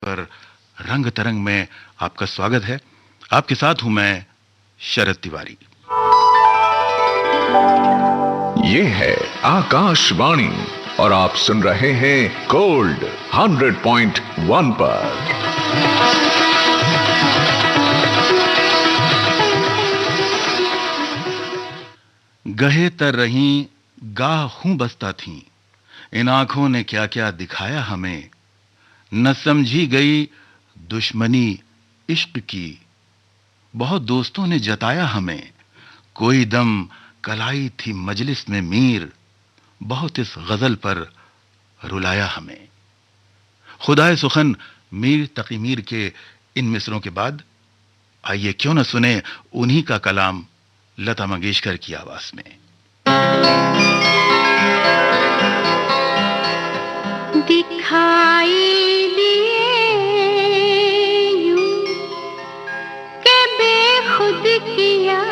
पर रंग तरंग में आपका स्वागत है। आपके साथ हूं मैं, शरद तिवारी। ये है आकाशवाणी और आप सुन रहे हैं गोल्ड 100.1 पर। गहे तर रहीं, गाह हूं बसता थीं, इन आंखों ने क्या क्या दिखाया हमें। न समझी गई दुश्मनी इश्क की, बहुत दोस्तों ने जताया हमें। कोई दम कलाई थी मजलिस में मीर, बहुत इस गजल पर रुलाया हमें। खुदाए सुखन मीर तकी मीर के इन मिसरों के बाद आइए क्यों न सुने उन्हीं का कलाम लता मंगेशकर की आवाज में। दिखाई दिए यूं के बेखुद किया,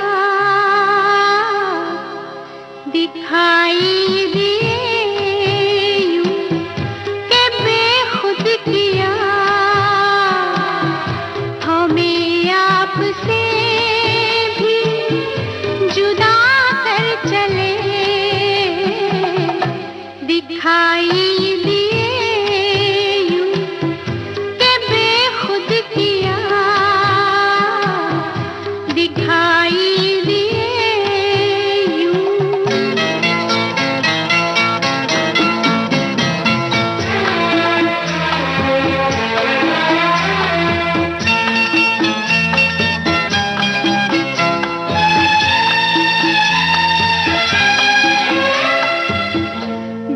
दिखाई दिए यूं के बेखुद किया, हमें आपसे भी जुदा कर चले। दिखाई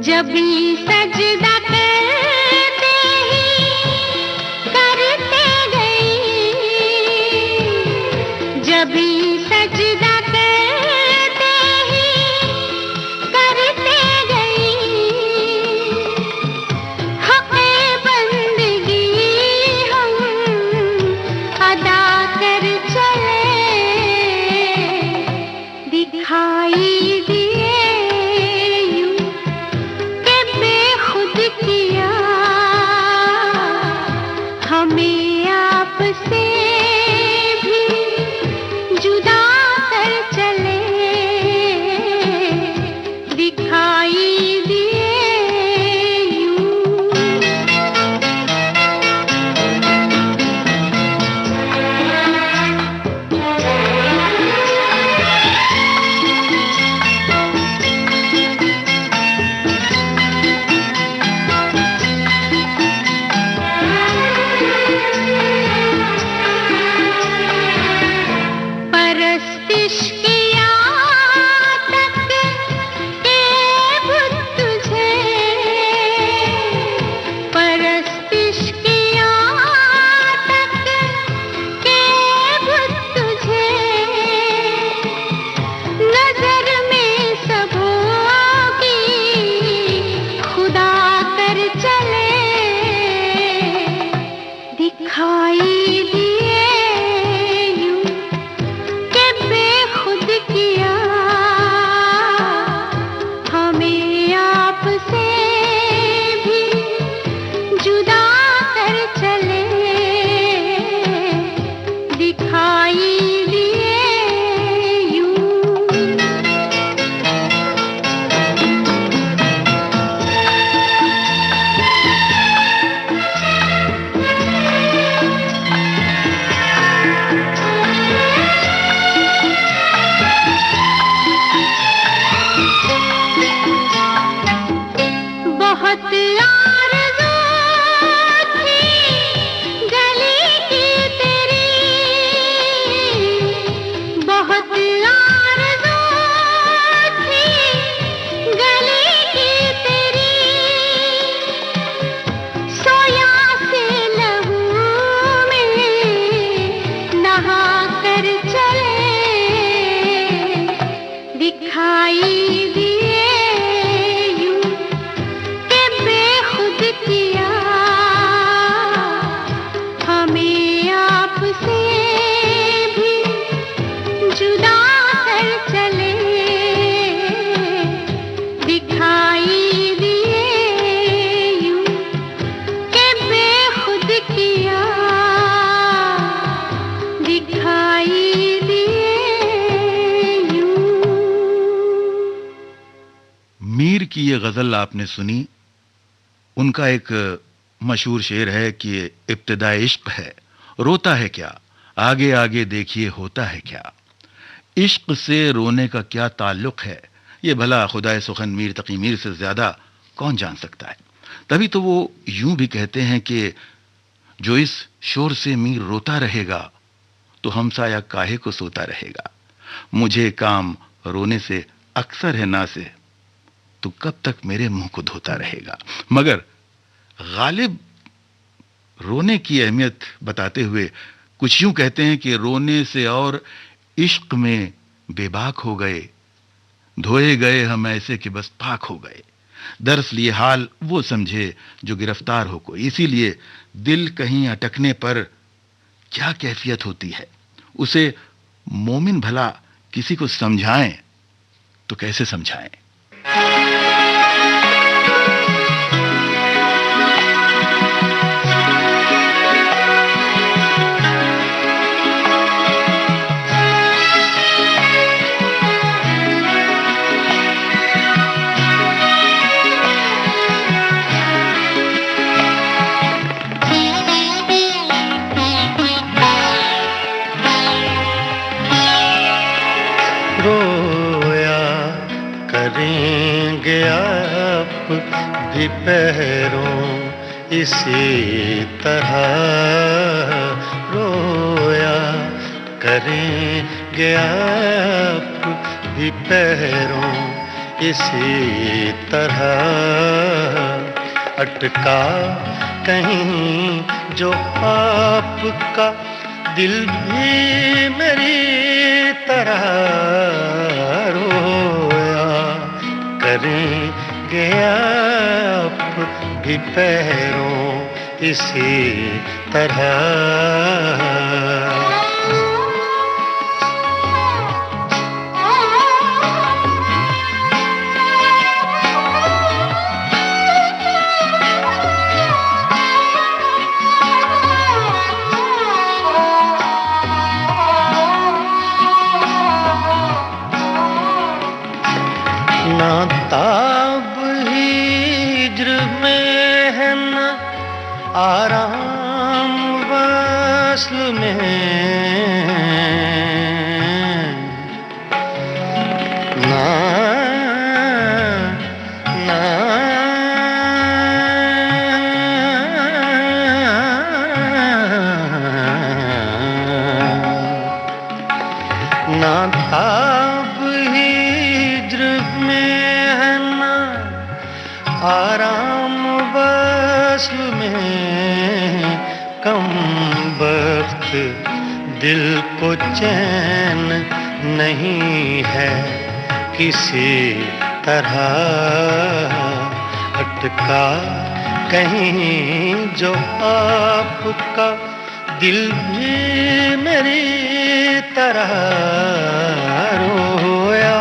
जब सजदा करते ही करते गई, जब सजदा करते ही करते गई, हक़े बंदगी हम अदा कर चले। दिखाई दिए हमें आपसे भी जुदा कर चले। दिखाई दिए ये गजल आपने सुनी, उनका एक मशहूर शेर है कि इब्तिदा इश्क है, रोता है क्या, आगे आगे देखिए होता है क्या। इश्क से रोने का क्या ताल्लुक है, ये भला खुदाए सुखन मीर तकी मीर से ज्यादा कौन जान सकता है। तभी तो वो यूं भी कहते हैं कि जो इस शोर से मीर रोता रहेगा तो हमसाया काहे को सोता रहेगा। मुझे काम रोने से अक्सर है ना से, तो कब तक मेरे मुंह को धोता रहेगा। मगर गालिब रोने की अहमियत बताते हुए कुछ यूं कहते हैं कि रोने से और इश्क में बेबाक हो गए, धोए गए हम ऐसे कि बस पाक हो गए। दरअसल ये हाल वो समझे जो गिरफ्तार हो कोई, इसीलिए दिल कहीं अटकने पर क्या कैफियत होती है, उसे मोमिन भला किसी को समझाएं तो कैसे समझाएं। करेंगे आप भी पहरों इसी तरह, रोया करेंगे आप भी पहरों इसी तरह। अटका कहीं जो आपका दिल भी मेरी तरह, रोया करेंगे आप भी पैरों इसी तरह। ना ताब हिज्र में है ना आराम वस्ल में, ना ना ना ताब हिज्र में है ना आराम वस्ल में, कम वक्त दिल को चैन नहीं है किसी तरह। अटका कहीं जो आपका दिल भी मेरी तरह, रोया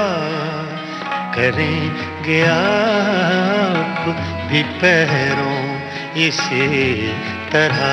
करेंगे आप भी पैरों इसी तरह।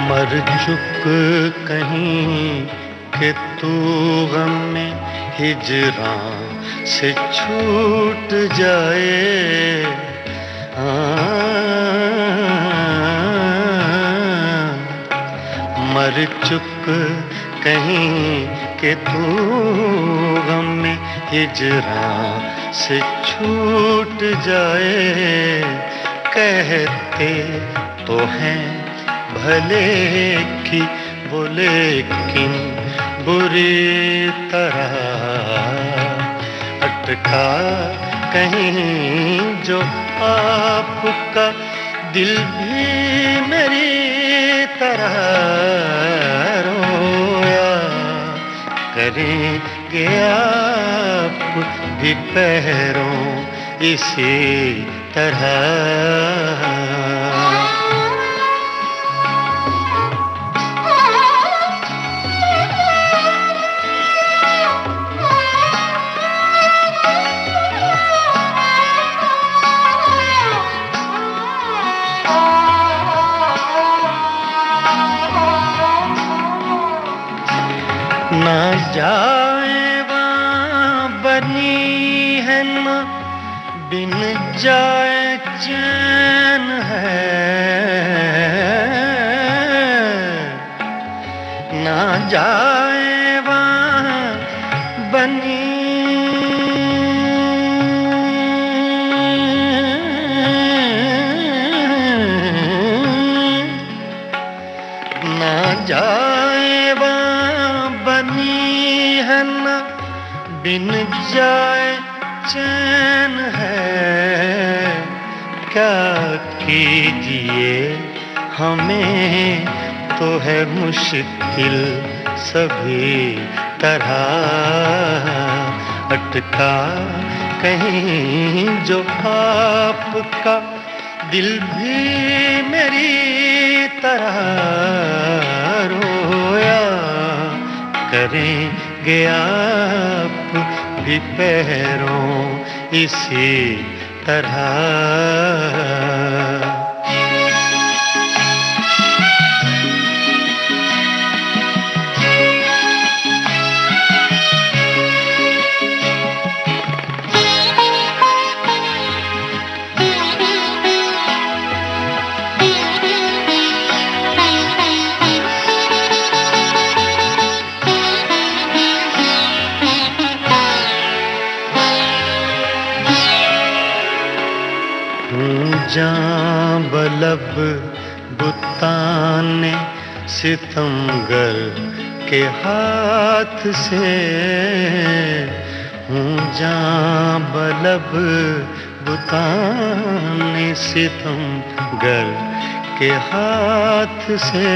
मर चुक कहीं कि तू गम में हिजरां से छूट जाए, मर चुक कहीं कि तू गम में हिजरां से छूट जाए। कहते तो हैं भले की वो लेकिन बुरी तरह। अटका कहीं जो आपका दिल भी मेरी तरह, रोया करेंगे आप भी पैरों इसी तरह। ना जाए वहाँ बनी है ना बिन जाए चैन है, ना जाए वहाँ बनी ना जाए वहाँ बनी है ना बिन जाए चैन है। क्या कीजिए हमें तो है मुश्किल सभी तरह, अटका कहीं जो आपका दिल भी मेरी तरह। रोया करेंगे आप भी पैरों इसी तरह। जां बलब बुताने सितमगर के हाथ से, जां बलब बुताने सितमगर के हाथ से।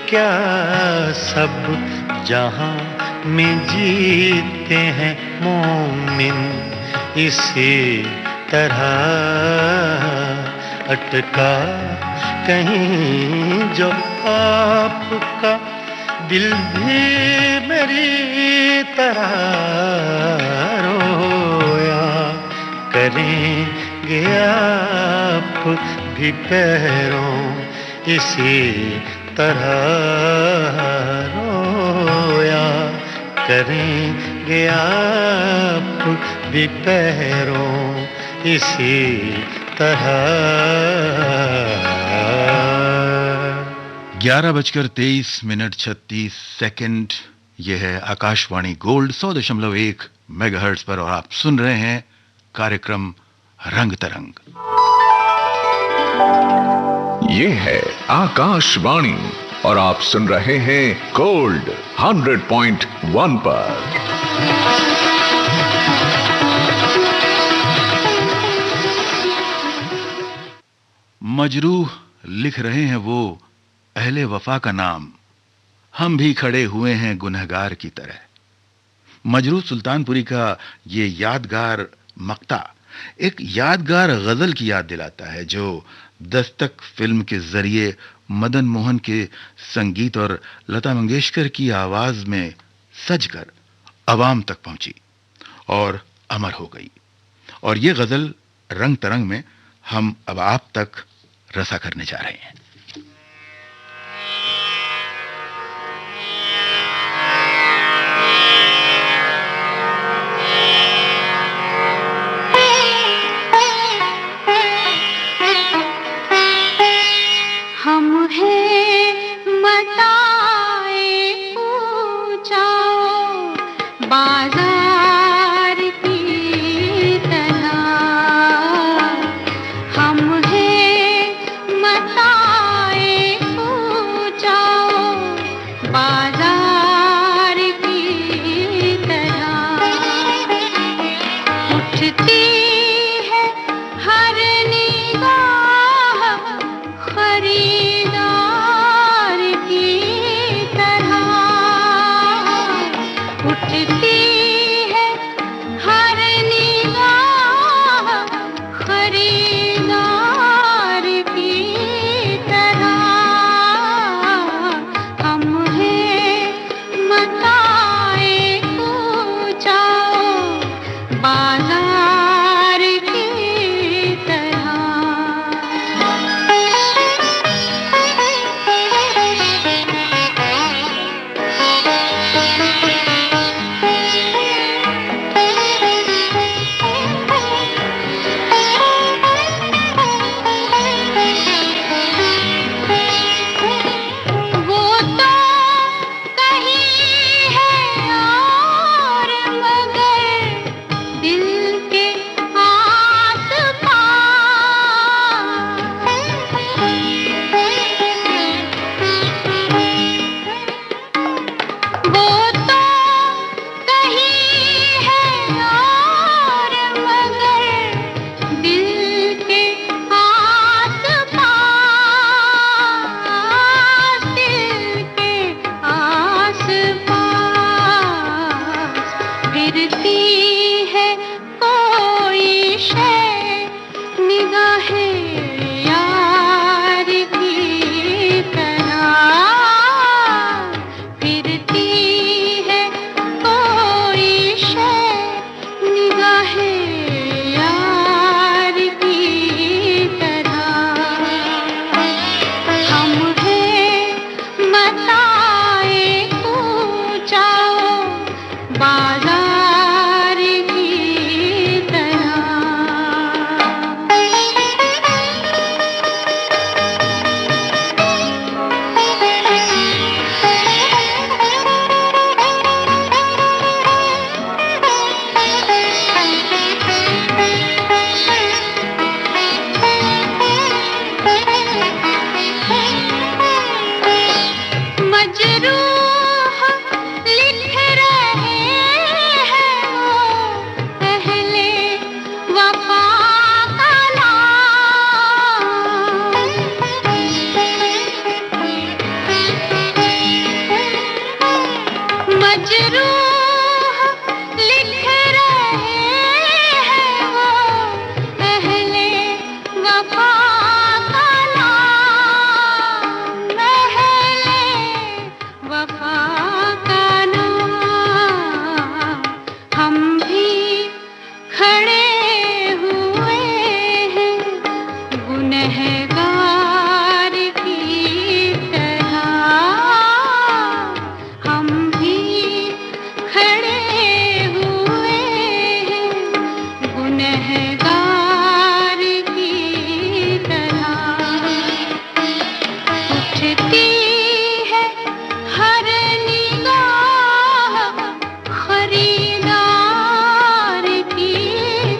क्या सब जहां में जीते हैं मोमिन इसी तरह, अटका कहीं जो आपका दिल भी मेरी तरह। रोया करेंगे आप भी पैरों इसी तरह। रोया करेंगे आप भी पैरों इसी तरह। 11:23:36। यह है आकाशवाणी गोल्ड 100.1 मेगाहर्ट्ज पर और आप सुन रहे हैं कार्यक्रम रंग तरंग। ये है आकाशवाणी और आप सुन रहे हैं गोल्ड 100.1 पर। मजरूह लिख रहे हैं वो अहले वफा का नाम, हम भी खड़े हुए हैं गुनहगार की तरह। मजरूह सुल्तानपुरी का ये यादगार मक्ता एक यादगार गजल की याद दिलाता है जो दस्तक फिल्म के जरिए मदन मोहन के संगीत और लता मंगेशकर की आवाज में सजकर अवाम तक पहुंची और अमर हो गई। और ये गजल रंग तरंग में हम अब आप तक रसा करने जा रहे हैं। हम हैं मताए पूछाओ बाजार की तरह, हम हैं मताए पूछाओ बाजार की तरह। उठती है हर निगाह खरीदार की तरह, उठती है हर निगाह पूछती है हर निगाह खरीदार की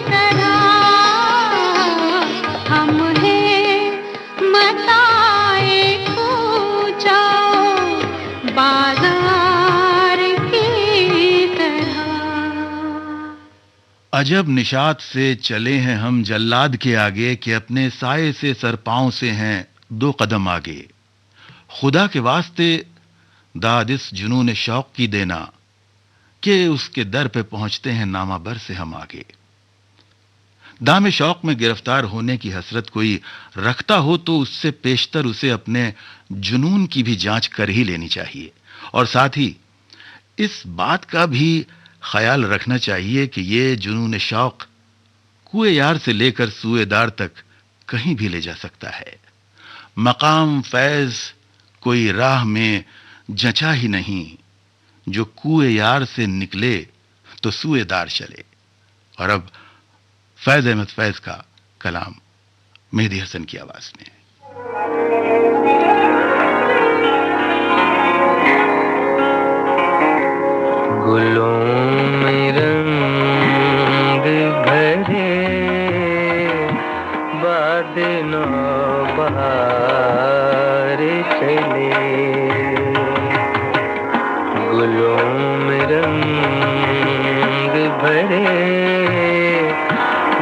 तरह। हम हैं मताए कूचा बाजार की तरह। अजब निशात से चले हैं हम जल्लाद के आगे कि अपने साये से सर पांव से हैं 2 कदम आगे। खुदा के वास्ते दाद इस जुनून शौक की देना कि उसके दर पे पहुंचते हैं नामाबर से हम आगे। दाम शौक में गिरफ्तार होने की हसरत कोई रखता हो तो उससे पेशतर उसे अपने जुनून की भी जांच कर ही लेनी चाहिए, और साथ ही इस बात का भी ख्याल रखना चाहिए कि ये जुनून शौक कुए यार से लेकर सुएदार तक कहीं भी ले जा सकता है। मकाम फैज कोई राह में जचा ही नहीं, जो कुए यार से निकले तो सुएदार चले। और अब फैज अहमद फैज का कलाम मेहदी हसन की आवाज में। गुलों में रंग भरे बाद नौबहार चले। गुलों में रंग भरे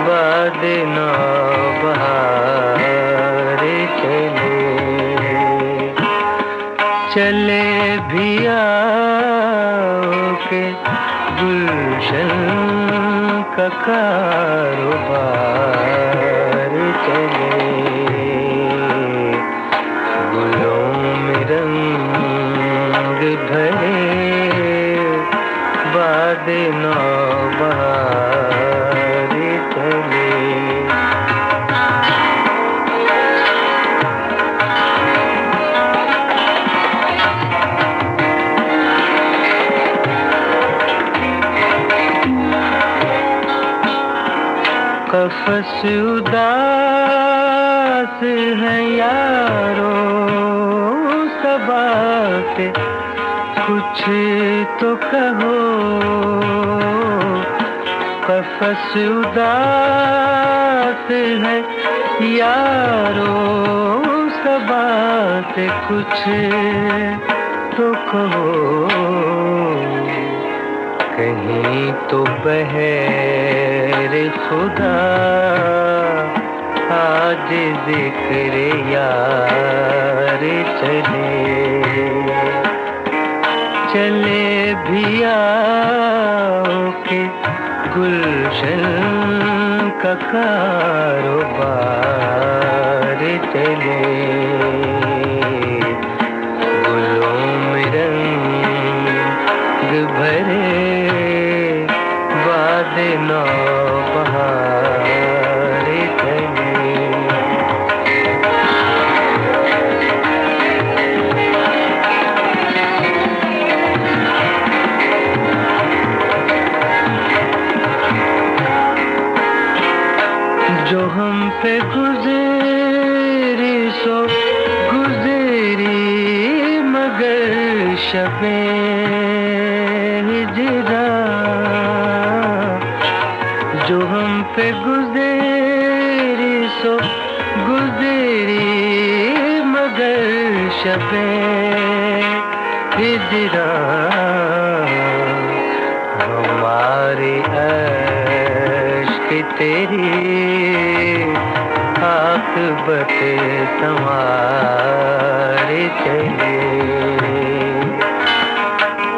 बाद नौबहार चले। चले भी के गुलशन का कारोबार चले। गुलों में रंग भरे बाद नौबहार चले। कफस उदास है यारो सबा से कुछ तो कहो। कफस उदास है यारो सबा से कुछ तो कहो। कहीं तो बहर खुदा आज जिक्र यार चले। चले भी के गुलशन का कारोबार चले। गुलों में रंग भरे बाद नौबहार चले। जो हम पे गुज़री सो गुज़री मगर शबे हिजरा। जो हम पे गुज़री सो गुज़री मगर शबे हिजरा। हमारे अश्क तेरी आक़िबत संवार चले।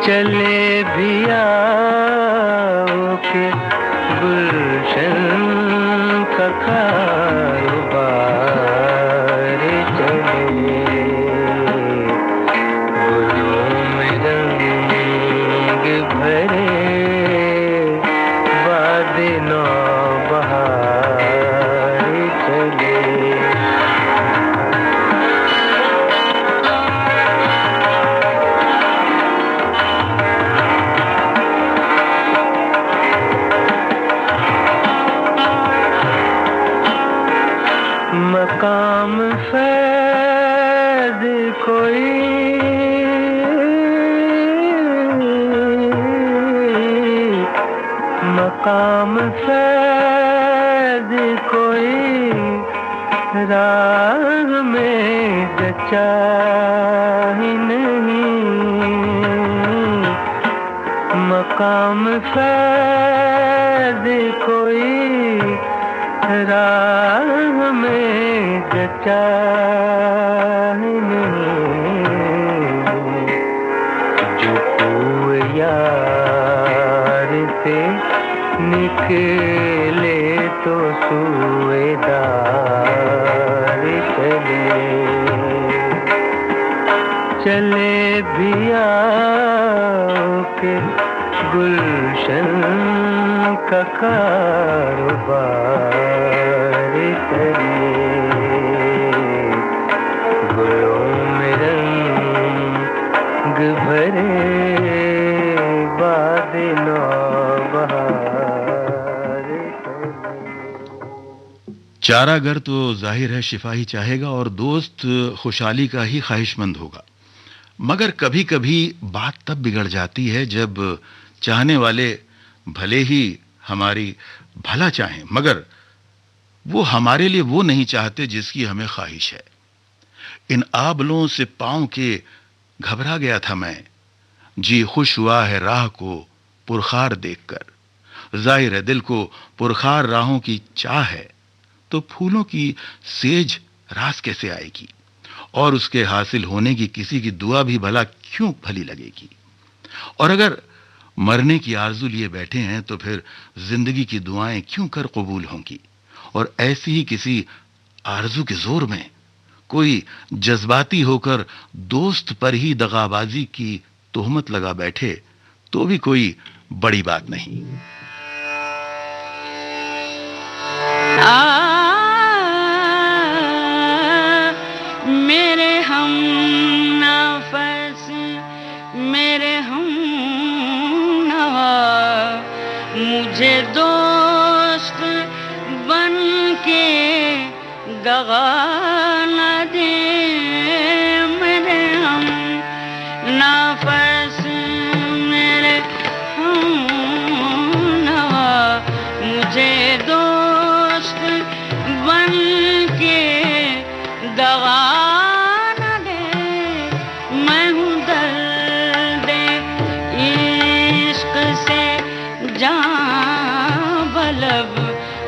चले भी के गुलशन का कारोबार चले। गुलों में रंग भरे बाद नौबहार चले। कोई मकाम फैज़ कोई राह में जचा ही नहीं, मकाम फैज़ कोई राह में जचा ही नहीं, जो कोई यार से निकले तो सुएदार चले भी के गुलशन का कारोबार करे, गुलों में रंग भरे बादलों चारागर तो जाहिर है शिफा ही चाहेगा और दोस्त खुशहाली का ही ख्वाहिशमंद होगा, मगर कभी कभी बात तब बिगड़ जाती है जब चाहने वाले भले ही हमारी भला चाहें मगर वो हमारे लिए वो नहीं चाहते जिसकी हमें ख्वाहिश है। इन आबलों से पांव के घबरा गया था मैं, जी खुश हुआ है राह को पुरखार देखकर, जाहिर है दिल को पुरखार राहों की चाह है तो फूलों की सेज रास कैसे आएगी, और उसके हासिल होने की किसी की दुआ भी भला क्यों भली लगेगी। और अगर मरने की आरजू लिए बैठे हैं तो फिर जिंदगी की दुआएं क्यों कर कबूल होंगी। और ऐसी ही किसी आरजू के जोर में कोई जज्बाती होकर दोस्त पर ही दगाबाजी की तोहमत लगा बैठे तो भी कोई बड़ी बात नहीं। मेरे हम नफस मेरे हम नवा मुझे दोस्त बन के दगा न दे, मेरे हम नफस मेरे हम नवा मुझे दोस्त बन के दगा न दे, मैं हूँ दर्द इश्क से जान बलब,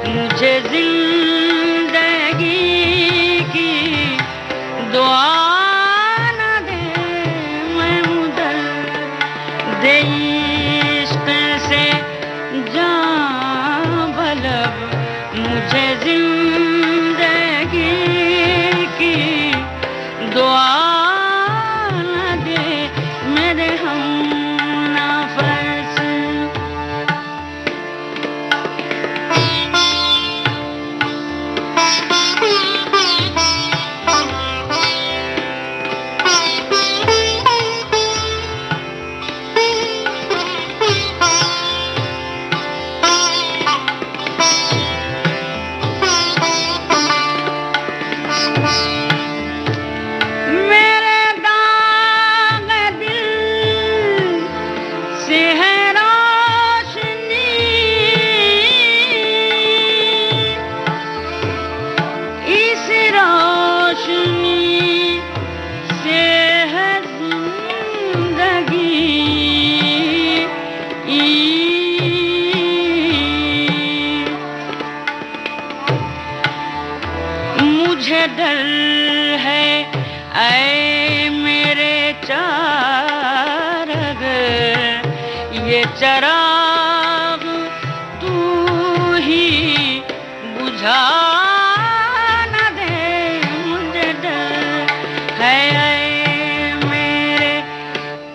मुझे जिंदगी की दुआ न दे, मैं हूँ दर्द इश्क से जान बलब, मुझे जिंदगी की दुआ न दे, मेरे हम नफस। मेरे दाग दिल से है रोशनी, इस रोशनी से है जिंदगी, मुझे डर है ऐ मेरे चारग, ये चराग तू ही बुझा न दे, मुझे डर है ऐ मेरे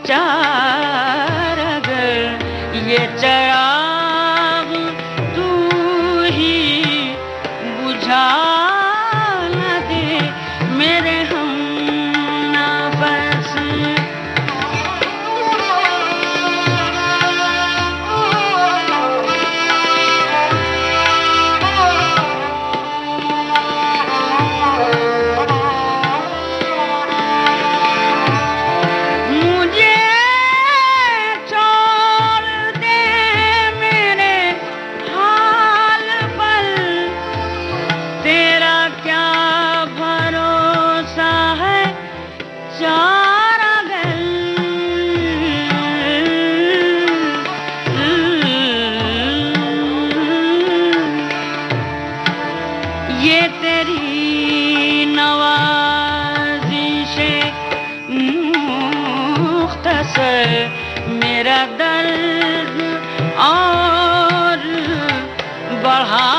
चारग, ये चराग तू ही बुझा न दे, मेरे हम नफस। असर मेरा दर्द और बढ़ा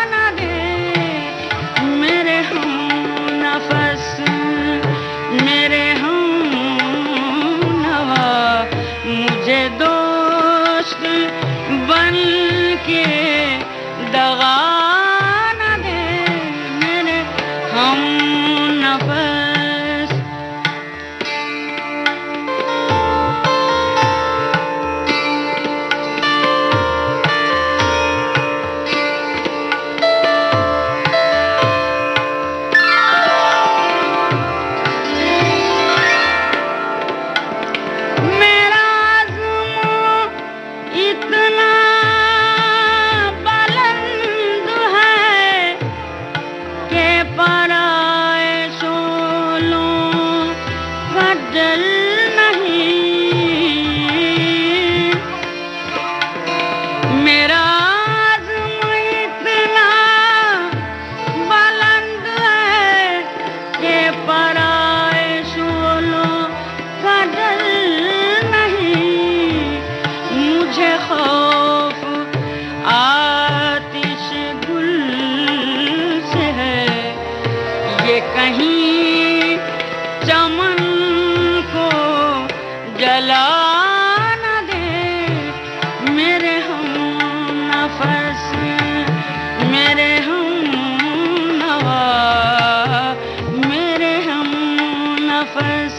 न दे। मेरे हम नफस, मेरे हम नवा, मुझे दोस्त बन के दगा न दे। मेरे हम नफस, मेरा आज़म इतना बुलंद है कि पराए शोलों का डर नहीं। मेरा आज़म इतना बुलंद है कि पराए शोलों का डर नहीं। मुझे खौफ आतिश गुल से है, ये कहीं चमन को जला न दे। मेरे हम नफस, मेरे हम नवा, मेरे हम नफस।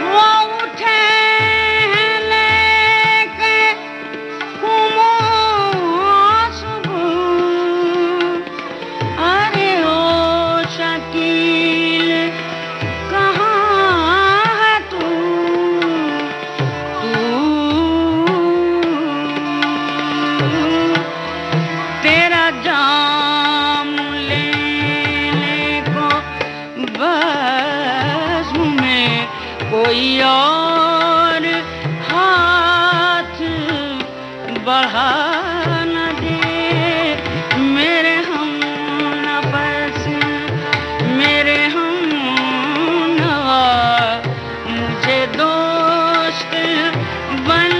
वो उठे हैं लेके खुमो सुबह। अरे ओ शकील कहाँ है तू? तेरा जाम लेने को बज़्म में कोई और हाथ बढ़ा न दे। मेरे हम नफस, मेरे हम नवा, मुझे दोस्त बन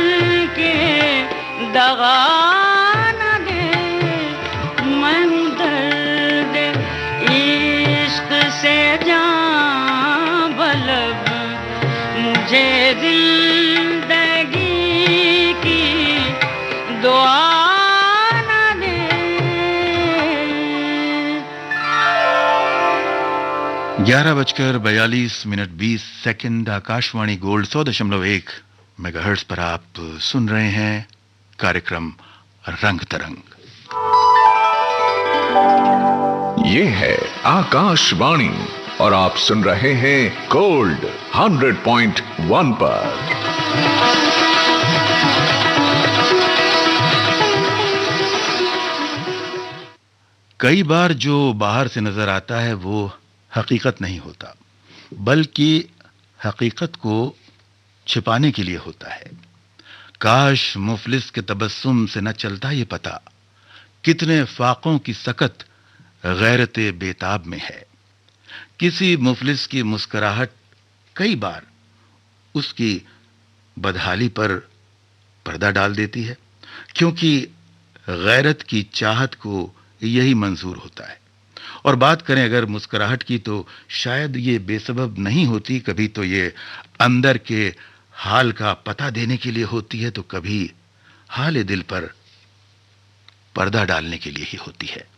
के दगा न दे। मैं हूँ दर्द इश्क से जान बलब, मुझे जिंदगी की दुआ न दे। 11:42 आकाशवाणी गोल्ड 100.1 मेगाहर्ट्ज पर आप सुन रहे हैं कार्यक्रम रंग तरंग। ये है आकाशवाणी और आप सुन रहे हैं गोल्ड 100.1 पर। कई बार जो बाहर से नजर आता है वो हकीकत नहीं होता, बल्कि हकीकत को छिपाने के लिए होता है। काश मुफलिस के तबस्सुम से न चलता ये पता, कितने फाकों की सकत गैरत बेताब में है। किसी मुफलिस की मुस्कुराहट कई बार उसकी बदहाली पर पर्दा डाल देती है, क्योंकि गैरत की चाहत को यही मंजूर होता है। और बात करें अगर मुस्कुराहट की, तो शायद ये बेसबब नहीं होती। कभी तो ये अंदर के हाल का पता देने के लिए होती है, तो कभी हाल दिल पर पर्दा डालने के लिए ही होती है।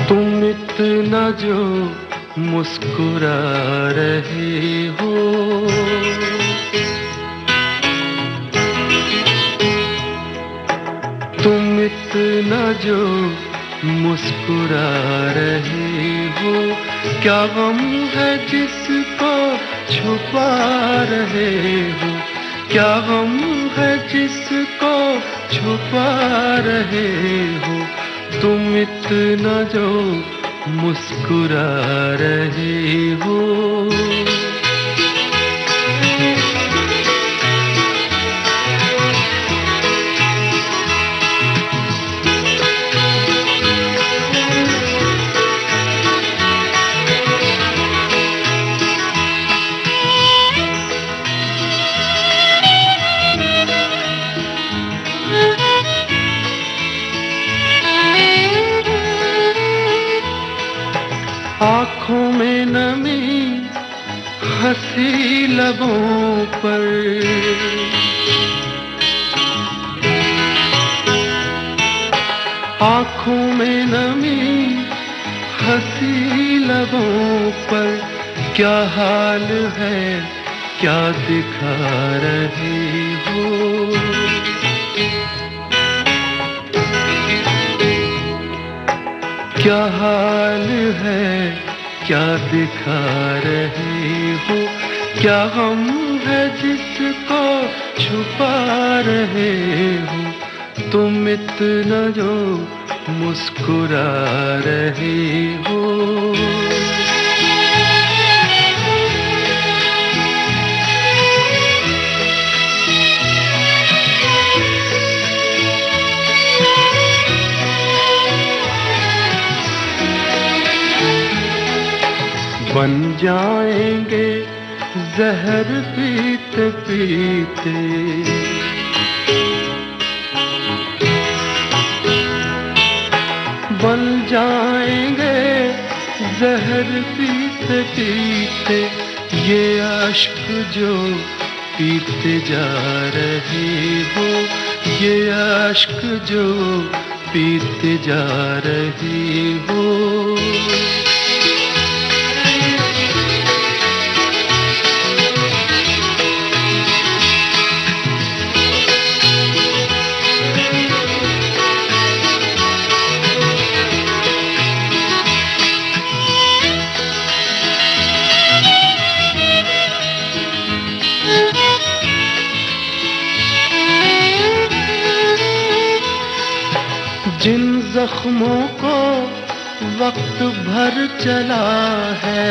तुम इतना जो मुस्कुरा रहे हो, न जो मुस्कुरा रहे हो, क्या गम है जिसको छुपा रहे हो, क्या गम है जिसको छुपा रहे हो, तुम इतना जो मुस्कुरा रहे हो। आँखों में नमी हंसी लबों पर, आँखों में नमी हंसी लबों पर, क्या हाल है क्या दिखा रहे हो, क्या हाल है क्या दिखा रहे हो, क्या गम है जिसको छुपा रहे हो, तुम इतना जो मुस्कुरा रहे हो। बन जाएंगे जहर पीते पीते, बन जाएंगे जहर पीते पीते, ये अश्क जो पीते जा रहे हो, ये अश्क जो पीते जा रहे हो। जिन जख्मों को वक्त भर चला है,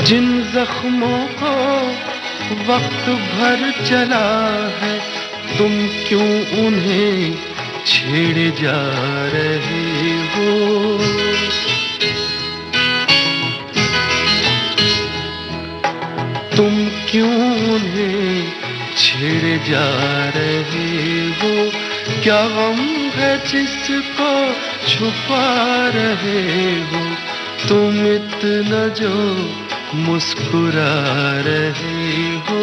जिन जख्मों को वक्त भर चला है, तुम क्यों उन्हें छेड़े जा रहे हो, तुम क्यों उन्हें छेड़े जा रहे हो, क्या गम है जिसको छुपा रहे हो, तुम इतना जो मुस्कुरा रहे हो।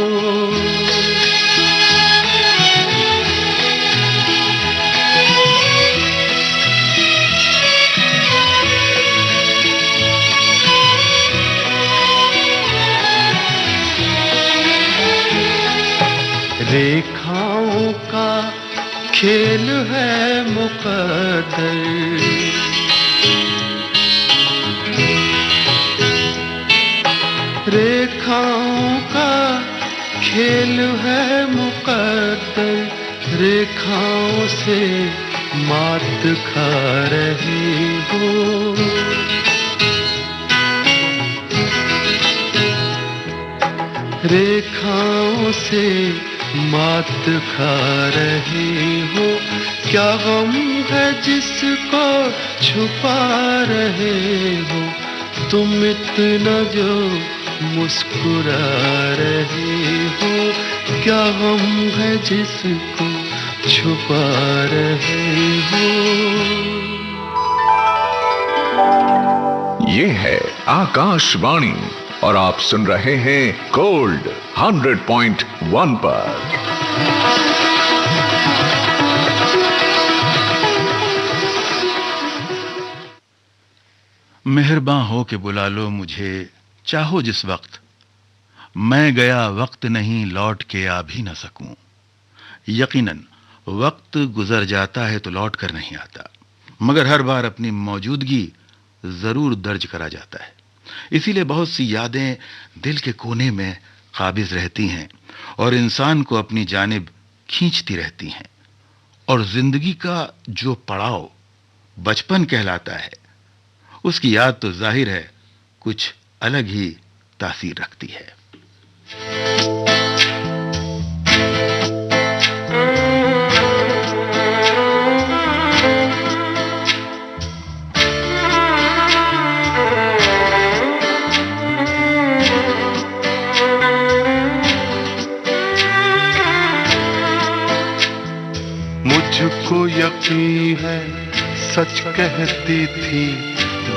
रेखाओं का खेल है मुकद्दर, रेखाओं का खेल है मुकद्दर, रेखाओं से मात खा रहे हो, रेखाओं से मात खा रहे हो, क्या गम है जिसको छुपा रहे हो, तुम इतना जो मुस्कुरा रहे हो, क्या गम है जिसको छुपा रहे हो। ये है आकाशवाणी और आप सुन रहे हैं गोल्ड 100.1 पर। मेहरबान हो के बुला लो मुझे, चाहो जिस वक्त, मैं गया वक्त नहीं लौट के आ भी न सकूं। यकीनन वक्त गुजर जाता है तो लौट कर नहीं आता, मगर हर बार अपनी मौजूदगी जरूर दर्ज करा जाता है। इसीलिए बहुत सी यादें दिल के कोने में काबिज रहती हैं और इंसान को अपनी जानिब खींचती रहती हैं। और जिंदगी का जो पड़ाव बचपन कहलाता है, उसकी याद तो जाहिर है कुछ अलग ही तासीर रखती है। मुझको यकीन है सच कहती थी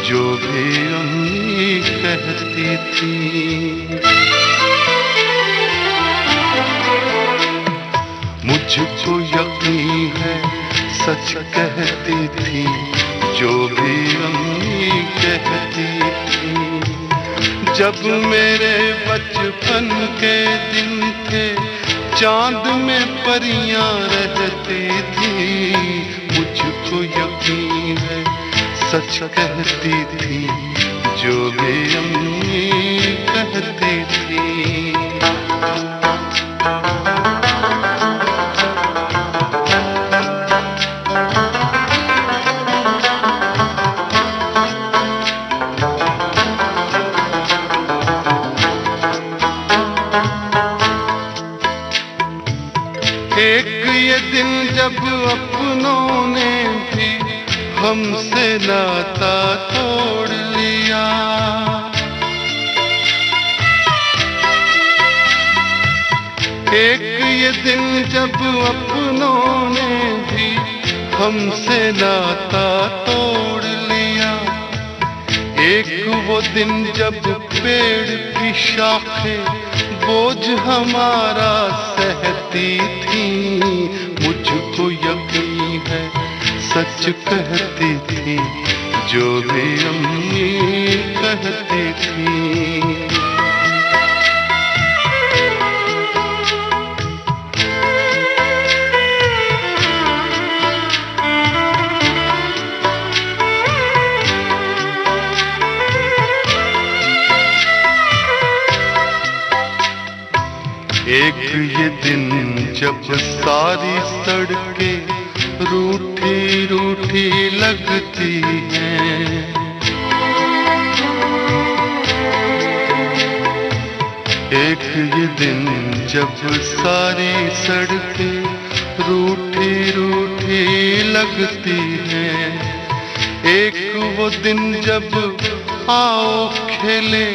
जो भी अम्मी कहती थी। मुझको यकीन है सच कहती थी जो भी अम्मी कहती थी। जब मेरे बचपन के दिन थे चांद में परियां रहती थी। मुझको यकीन है सच कहती थी जो भी अम्मी कहती थी। एक ये दिन जब अपनों ने भी हमसे नाता तोड़ लिया। एक ये दिन जब अपनों ने भी हमसे नाता तोड़ लिया। एक वो दिन जब पेड़ की शाखें बोझ हमारा सहती थी। मुझको यकीन है सच कहती थी जो भी अम्मी कहती थी। एक ये दिन जब सारी सड़कें रूठी रूठी लगती हैं। एक ये दिन जब सारी सड़कें रूठी रूठी लगती हैं। एक वो दिन जब आओ खेले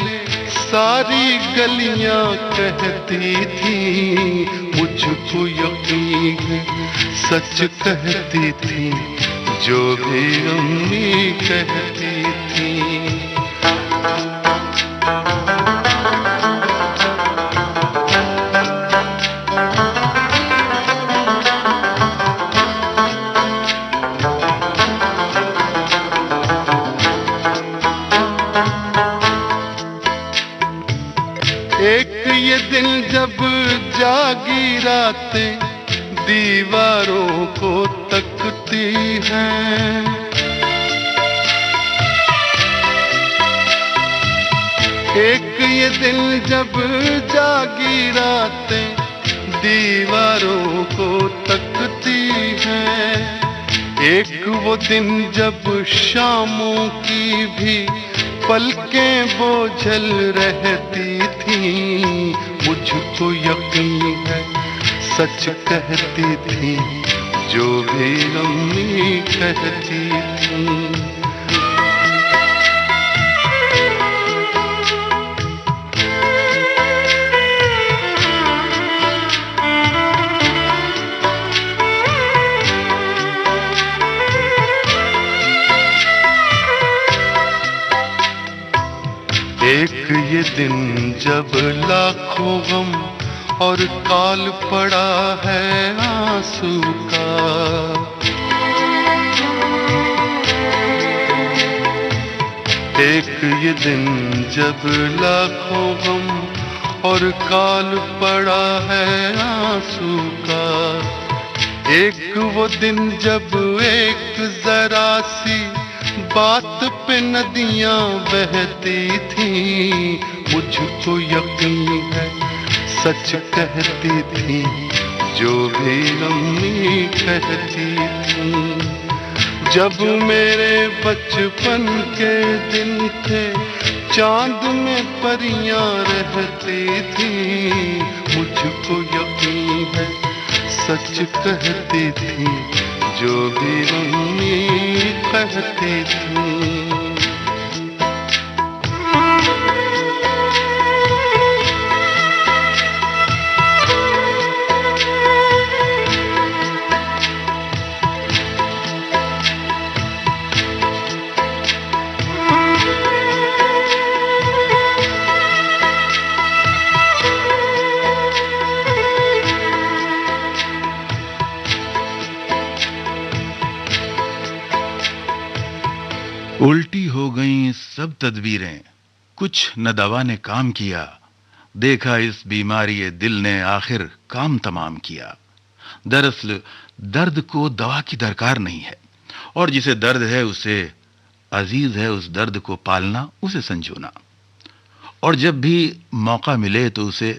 सारी गलियां कहती थी। मुझको यकीन है सच कहती थी जो भी अम्मी कहती थी। एक ये दिन जब जागी रातें दीवारों को तकती हैं। एक ये दिन जब जागी रातें दीवारों को तकती हैं। एक वो दिन जब शामों की भी पलकें बोझल रहती थी। मुझको यकीन है सच कहती थी जो भी अम्मी कहती थी। एक ये दिन जब लाखों गम और काल पड़ा है आंसू का। एक ये दिन जब लाखों गम और काल पड़ा है आंसू का। एक वो दिन जब एक जरा सी बात पे नदियां बहती थी, मुझको यकीन है सच कहती थी जो भी अम्मी कहती थी। जब मेरे बचपन के दिन थे, चांद में परियां रहती थी, मुझको यकीन है सच कहती थी जो भी अम्मी कहती थी। उल्टी हो गईं सब तदबीरें, कुछ न दवा ने काम किया, देखा इस बीमारी दिल ने आखिर काम तमाम किया। दरअसल दर्द को दवा की दरकार नहीं है, और जिसे दर्द है उसे अजीज है उस दर्द को पालना, उसे संजोना, और जब भी मौका मिले तो उसे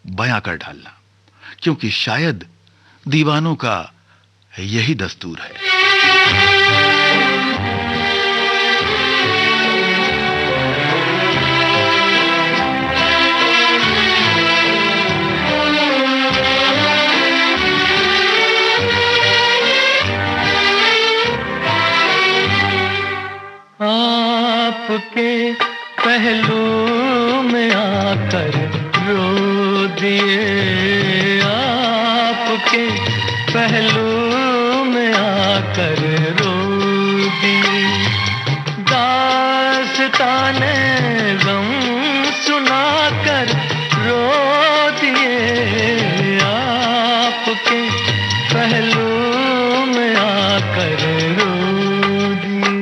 बयां कर डालना, क्योंकि शायद दीवानों का यही दस्तूर है। आपके पहलू में आकर रो दिए, आपके पहलू में आकर रो दिए। दास्ताने गम सुनाकर रो दिए, आपके पहलू में आकर रो दिए।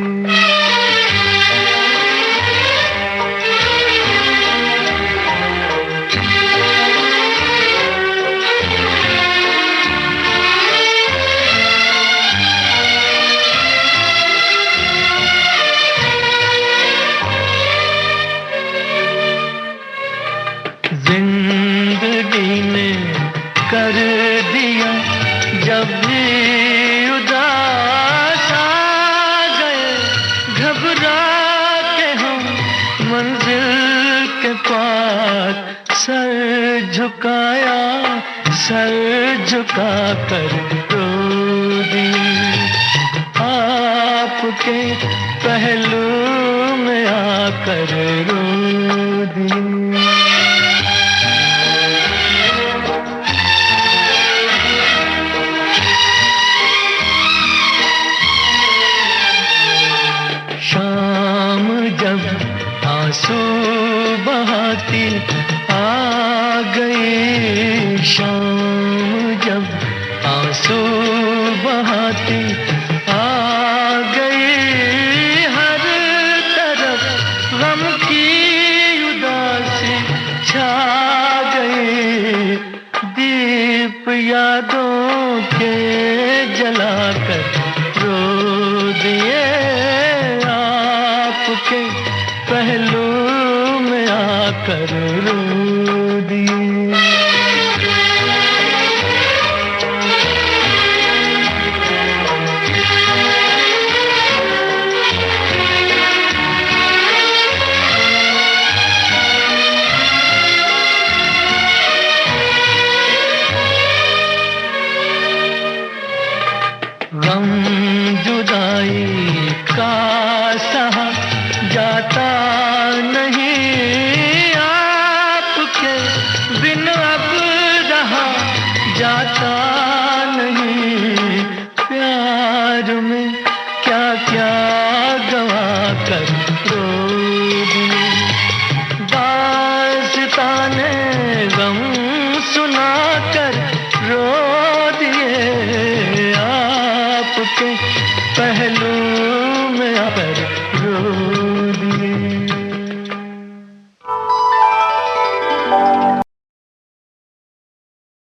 जिंदगी ने कर दिया जब भी उदास आ गए, घबरा के हम मंजिल के पास सर झुकाया, सर झुका कर रो दिए। आपके पहलू में आकर रो दिए। शाम जब आंसू बहाती आ गई, शाम जब आंसू बहाती आ गई, हर तरफ गम की उदासी छा गई। दीप यादों के जलाकर रो दिए, आपके पहलू में आकर रो दिए। गम जुदाई का सहा जाता नहीं, आपके बिन अब रहा जाता नहीं। प्यार में क्या क्या गवा कर रो दिए, दास्ताने गम सुना कर रो दिए, आपके पहलू में आकर रो